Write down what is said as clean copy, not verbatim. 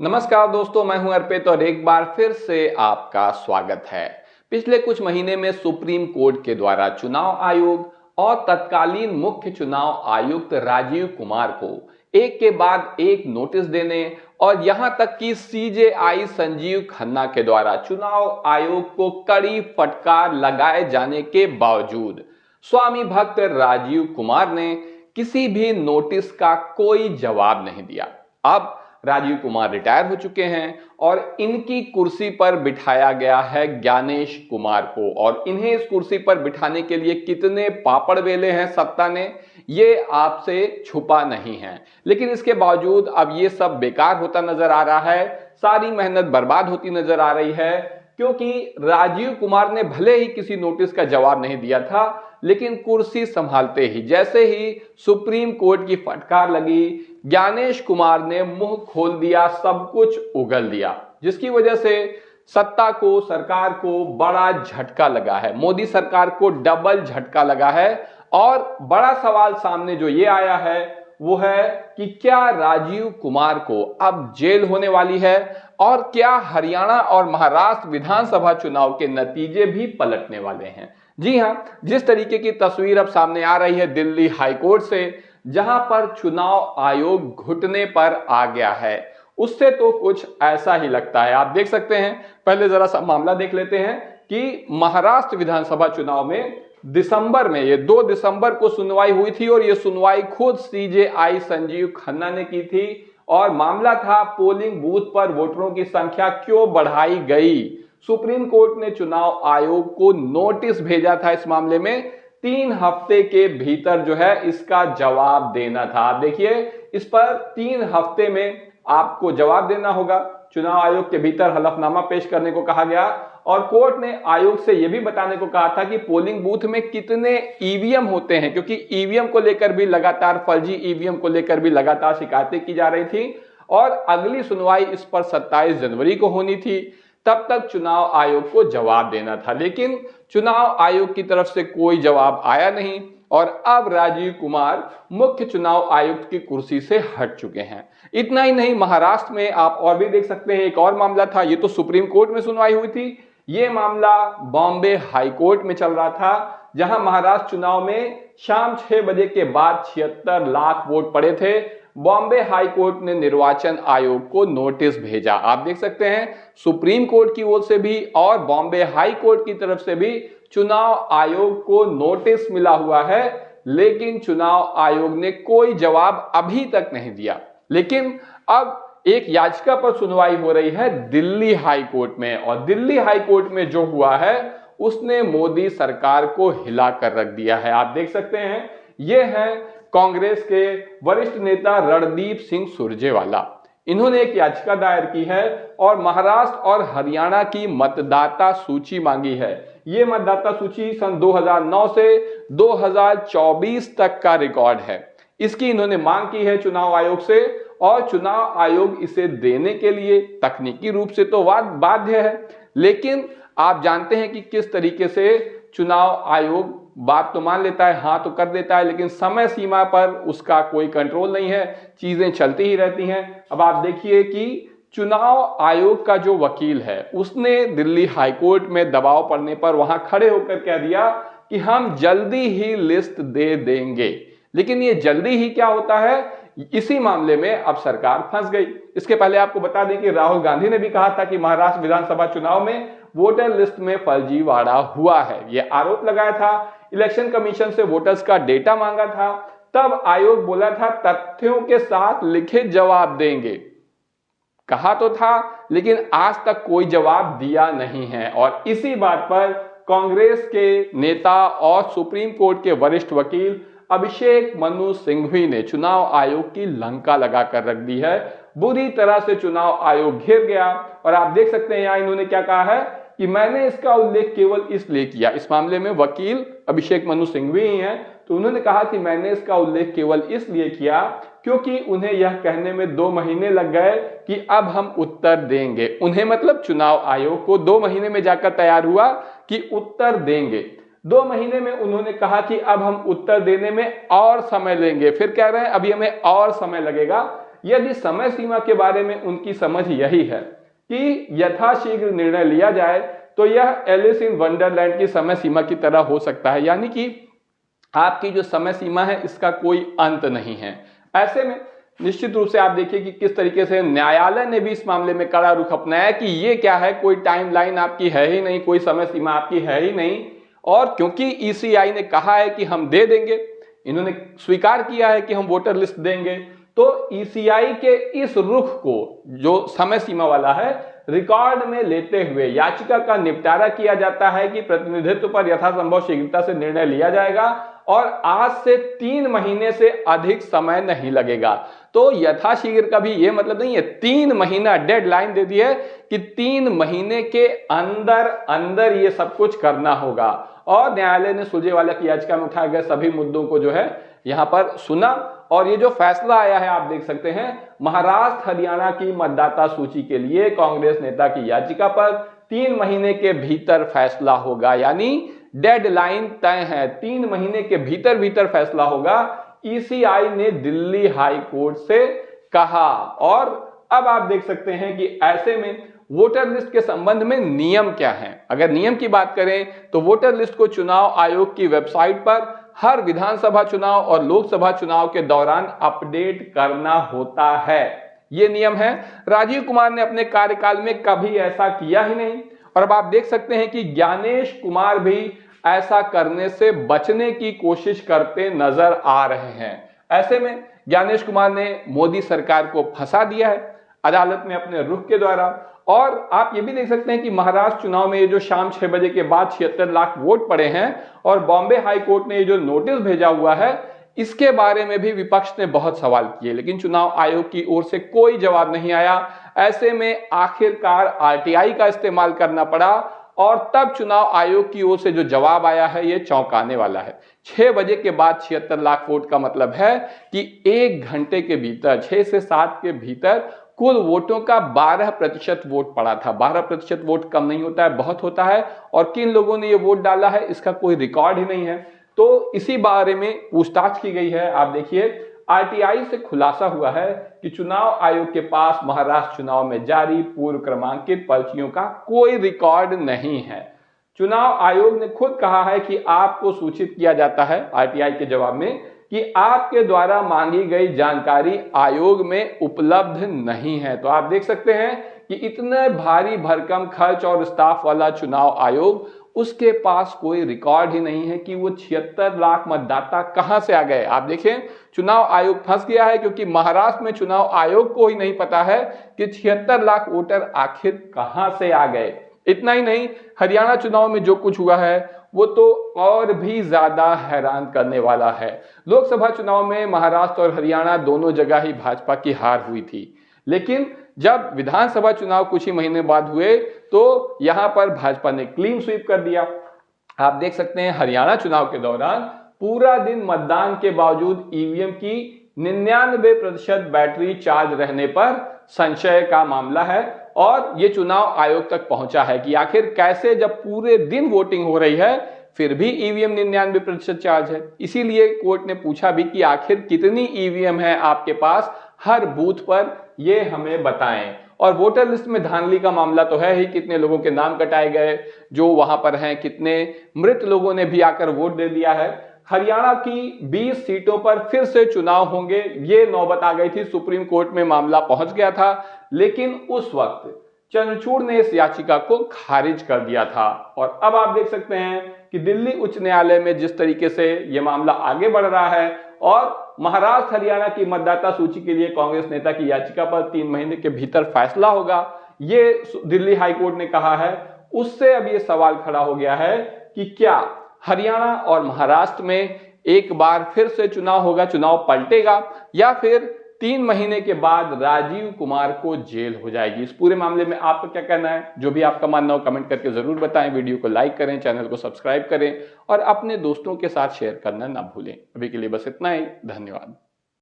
नमस्कार दोस्तों, मैं हूं अर्पित और एक बार फिर से आपका स्वागत है। पिछले कुछ महीने में सुप्रीम कोर्ट के द्वारा चुनाव आयोग और तत्कालीन मुख्य चुनाव आयुक्त राजीव कुमार को एक के बाद एक नोटिस देने और यहां तक कि सीजेआई संजीव खन्ना के द्वारा चुनाव आयोग को कड़ी फटकार लगाए जाने के बावजूद स्वामी भक्त राजीव कुमार ने किसी भी नोटिस का कोई जवाब नहीं दिया। अब राजीव कुमार रिटायर हो चुके हैं और इनकी कुर्सी पर बिठाया गया है ज्ञानेश कुमार को, और इन्हें इस कुर्सी पर बिठाने के लिए कितने पापड़ बेले हैं सत्ता ने, ये आपसे छुपा नहीं है। लेकिन इसके बावजूद अब ये सब बेकार होता नजर आ रहा है, सारी मेहनत बर्बाद होती नजर आ रही है, क्योंकि राजीव कुमार ने भले ही किसी नोटिस का जवाब नहीं दिया था, लेकिन कुर्सी संभालते ही जैसे ही सुप्रीम कोर्ट की फटकार लगी, ज्ञानेश कुमार ने मुंह खोल दिया, सब कुछ उगल दिया, जिसकी वजह से सत्ता को, सरकार को बड़ा झटका लगा है। मोदी सरकार को डबल झटका लगा है। और बड़ा सवाल सामने जो ये आया है वो है कि क्या राजीव कुमार को अब जेल होने वाली है, और क्या हरियाणा और महाराष्ट्र विधानसभा चुनाव के नतीजे भी पलटने वाले हैं। जी हां, जिस तरीके की तस्वीर अब सामने आ रही है दिल्ली हाईकोर्ट से, जहां पर चुनाव आयोग घुटने पर आ गया है, उससे तो कुछ ऐसा ही लगता है। आप देख सकते हैं, पहले जरा सा मामला देख लेते हैं कि महाराष्ट्र विधानसभा चुनाव में दिसंबर में, ये 2 दिसंबर को सुनवाई हुई थी, और ये सुनवाई खुद सीजेआई संजीव खन्ना ने की थी, और मामला था पोलिंग बूथ पर वोटरों की संख्या क्यों बढ़ाई गई। सुप्रीम कोर्ट ने चुनाव आयोग को नोटिस भेजा था इस मामले में, 3 हफ्ते के भीतर जो है इसका जवाब देना था। आप देखिए, इस पर 3 हफ्ते में आपको जवाब देना होगा। चुनाव आयोग के भीतर हलफनामा पेश करने को कहा गया, और कोर्ट ने आयोग से यह भी बताने को कहा था कि पोलिंग बूथ में कितने ईवीएम होते हैं, क्योंकि ईवीएम को लेकर भी लगातार, फर्जी ईवीएम को लेकर भी लगातार शिकायतें की जा रही थी, और अगली सुनवाई इस पर 27 जनवरी को होनी थी। तब तक चुनाव आयोग को जवाब देना था, लेकिन चुनाव आयोग की तरफ से कोई जवाब आया नहीं, और अब राजीव कुमार मुख्य चुनाव आयुक्त की कुर्सी से हट चुके हैं। इतना ही नहीं, महाराष्ट्र में आप और भी देख सकते हैं, एक और मामला था। ये तो सुप्रीम कोर्ट में सुनवाई हुई थी, ये मामला बॉम्बे हाई कोर्ट में चल रहा था, जहां महाराष्ट्र चुनाव में शाम 6 बजे के बाद 76 लाख वोट पड़े थे। बॉम्बे हाई कोर्ट ने निर्वाचन आयोग को नोटिस भेजा। आप देख सकते हैं, सुप्रीम कोर्ट की ओर से भी और बॉम्बे हाई कोर्ट की तरफ से भी चुनाव आयोग को नोटिस मिला हुआ है, लेकिन चुनाव आयोग ने कोई जवाब अभी तक नहीं दिया। लेकिन अब एक याचिका पर सुनवाई हो रही है दिल्ली हाई कोर्ट में, और दिल्ली हाई कोर्ट में जो हुआ है उसने मोदी सरकार को हिला कर रख दिया है। आप देख सकते हैं, ये है कांग्रेस के वरिष्ठ नेता रणदीप सिंह सुरजेवाला। इन्होंने एक याचिका दायर की है और महाराष्ट्र और हरियाणा की मतदाता सूची मांगी है। ये मतदाता सूची सन 2009 से 2024 तक का रिकॉर्ड है। इसकी इन्होंने मांग की है चुनाव आयोग से, और चुनाव आयोग इसे देने के लिए तकनीकी रूप से तो बाध्य है, लेकिन आप जानते हैं कि किस तरीके से चुनाव आयोग बात तो मान लेता है, हाँ तो कर देता है, लेकिन समय सीमा पर उसका कोई कंट्रोल नहीं है, चीजें चलती ही रहती हैं। अब आप देखिए कि चुनाव आयोग का जो वकील है उसने दिल्ली हाईकोर्ट में दबाव पड़ने पर वहां खड़े होकर कह दिया कि हम जल्दी ही लिस्ट दे देंगे। लेकिन ये जल्दी ही क्या होता है, इसी मामले में अब सरकार फंस गई। इसके पहले आपको बता दें कि राहुल गांधी ने भी कहा था कि महाराष्ट्र विधानसभा चुनाव में वोटर लिस्ट में फर्जीवाड़ा हुआ है, यह आरोप लगाया था। इलेक्शन कमीशन से वोटर्स का डेटा मांगा था, तब आयोग बोला था तथ्यों के साथ लिखित जवाब देंगे। कहा तो था, लेकिन आज तक कोई जवाब दिया नहीं है। और इसी बात पर कांग्रेस के नेता और सुप्रीम कोर्ट के वरिष्ठ वकील अभिषेक मनु सिंघवी ने चुनाव आयोग की लंका लगाकर रख दी है। बुरी तरह से चुनाव आयोग घिर गया, और आप देख सकते हैं यहां इन्होंने क्या कहा है कि मैंने इसका उल्लेख केवल इसलिए किया, इस मामले में वकील अभिषेक मनु सिंघवी ही हैं, तो उन्होंने कहा कि मैंने इसका उल्लेख केवल इसलिए किया क्योंकि उन्हें यह कहने में 2 महीने लग गए कि अब हम उत्तर देंगे। उन्हें मतलब चुनाव आयोग को 2 महीने में जाकर तैयार हुआ कि उत्तर देंगे। 2 महीने में उन्होंने कहा कि अब हम उत्तर देने में और समय लेंगे, फिर कह रहे हैं अभी हमें और समय लगेगा। यदि समय सीमा के बारे में उनकी समझ यही है कि यथाशीघ्र निर्णय लिया जाए तो यह एलिस इन वंडरलैंड की समय सीमा की तरह हो सकता है, यानी कि आपकी जो समय सीमा है इसका कोई अंत नहीं है। ऐसे में निश्चित रूप से आप देखिए कि किस तरीके से न्यायालय ने भी इस मामले में कड़ा रुख अपनाया कि ये क्या है, कोई टाइमलाइन आपकी है ही नहीं, कोई समय सीमा आपकी है ही नहीं। और क्योंकि ईसीआई ने कहा है कि हम दे देंगे, इन्होंने स्वीकार किया है कि हम वोटर लिस्ट देंगे, तो ईसीआई के इस रुख को जो समय सीमा वाला है रिकॉर्ड में लेते हुए याचिका का निपटारा किया जाता है कि प्रतिनिधित्व पर यथासंभव शीघ्रता से निर्णय लिया जाएगा और आज से 3 महीने से अधिक समय नहीं लगेगा। तो यथाशीघ्र का भी ये मतलब नहीं है, 3 महीना डेडलाइन दे दी है कि 3 महीने के अंदर अंदर ये सब कुछ करना होगा। और न्यायालय ने सुरजेवाला की याचिका में उठाए गए सभी मुद्दों को जो है यहां पर सुना और ये जो फैसला आया है आप देख सकते हैं, महाराष्ट्र हरियाणा की मतदाता सूची के लिए कांग्रेस नेता की याचिका पर 3 महीने के भीतर फैसला होगा, यानी डेडलाइन तय है, 3 महीने के भीतर भीतर फैसला होगा, ईसीआई ने दिल्ली हाई कोर्ट से कहा। और अब आप देख सकते हैं कि ऐसे में वोटर लिस्ट के संबंध में नियम क्या हैं। अगर नियम की बात करें तो वोटर लिस्ट को चुनाव आयोग की वेबसाइट पर हर विधानसभा चुनाव और लोकसभा चुनाव के दौरान अपडेट करना होता है, ये नियम है। राजीव कुमार ने अपने कार्यकाल में कभी ऐसा किया ही नहीं और अब आप देख सकते हैं कि ज्ञानेश कुमार भी ऐसा करने से बचने की कोशिश करते नजर आ रहे हैं। ऐसे में ज्ञानेश कुमार ने मोदी सरकार को फंसा दिया है अदालत में अपने रुख के द्वारा। और आप ये भी देख सकते हैं कि महाराष्ट्र चुनाव में ये जो शाम 6 बजे के बाद 76 लाख वोट पड़े हैं और बॉम्बे हाई कोर्ट ने ये जो नोटिस भेजा हुआ है इसके बारे में भी विपक्ष ने बहुत सवाल किए, लेकिन चुनाव आयोग की ओर से कोई जवाब नहीं आया। ऐसे में आखिरकार आरटीआई का इस्तेमाल करना पड़ा और तब चुनाव आयोग की ओर से जो जवाब आया है ये चौंकाने वाला है। 6 बजे के बाद 76 लाख वोट का मतलब है कि 1 घंटे के भीतर 6 से 7 के भीतर कुल वोटों का 12% वोट पड़ा था। 12% वोट कम नहीं होता है, बहुत होता है। और किन लोगों ने ये वोट डाला है इसका कोई रिकॉर्ड ही नहीं है। तो इसी बारे में पूछताछ की गई है। आप देखिए आरटीआई से खुलासा हुआ है कि चुनाव आयोग के पास महाराष्ट्र चुनाव में जारी पूर्व क्रमांकित पर्चियों का कोई रिकॉर्ड नहीं है। चुनाव आयोग ने खुद कहा है कि आपको सूचित किया जाता है आरटीआई के जवाब में कि आपके द्वारा मांगी गई जानकारी आयोग में उपलब्ध नहीं है। तो आप देख सकते हैं कि इतने भारी भरकम खर्च और स्टाफ वाला चुनाव आयोग, उसके पास कोई रिकॉर्ड ही नहीं है कि वो 76 लाख मतदाता कहां से आ गए। आप देखें चुनाव आयोग फंस गया है क्योंकि महाराष्ट्र में चुनाव आयोग को ही नहीं पता है कि 76 लाख वोटर आखिर कहां से आ गए। इतना ही नहीं, हरियाणा चुनाव में जो कुछ हुआ है वो तो और भी ज्यादा हैरान करने वाला है। लोकसभा चुनाव में महाराष्ट्र और हरियाणा दोनों जगह ही भाजपा की हार हुई थी, लेकिन जब विधानसभा चुनाव कुछ ही महीने बाद हुए तो यहां पर भाजपा ने क्लीन स्वीप कर दिया। आप देख सकते हैं हरियाणा चुनाव के दौरान पूरा दिन मतदान के बावजूद ईवीएम की 99% बैटरी चार्ज रहने पर संशय का मामला है और ये चुनाव आयोग तक पहुंचा है कि आखिर कैसे जब पूरे दिन वोटिंग हो रही है फिर भी ईवीएम 99% चार्ज है। इसीलिए कोर्ट ने पूछा भी कि आखिर कितनी ईवीएम है आपके पास हर बूथ पर, ये हमें बताएं। और वोटर लिस्ट में धांधली का मामला तो है ही, कितने लोगों के नाम कटाए गए जो वहां पर हैं, कितने मृत लोगों ने भी आकर वोट दे दिया है। हरियाणा की 20 सीटों पर फिर से चुनाव होंगे, ये नौबत आ गई थी, सुप्रीम कोर्ट में मामला पहुंच गया था, लेकिन उस वक्त चंद्रचूड़ ने इस याचिका को खारिज कर दिया था। और अब आप देख सकते हैं कि दिल्ली उच्च न्यायालय में जिस तरीके से यह मामला आगे बढ़ रहा है और महाराष्ट्र हरियाणा की मतदाता सूची के लिए कांग्रेस नेता की याचिका पर 3 महीने के भीतर फैसला होगा, ये दिल्ली हाईकोर्ट ने कहा है। उससे अब ये सवाल खड़ा हो गया है कि क्या हरियाणा और महाराष्ट्र में एक बार फिर से चुनाव होगा, चुनाव पलटेगा, या फिर 3 महीने के बाद राजीव कुमार को जेल हो जाएगी। इस पूरे मामले में आपका क्या कहना है? जो भी आपका मानना हो कमेंट करके जरूर बताएं। वीडियो को लाइक करें, चैनल को सब्सक्राइब करें और अपने दोस्तों के साथ शेयर करना ना भूलें। अभी के लिए बस इतना ही, धन्यवाद।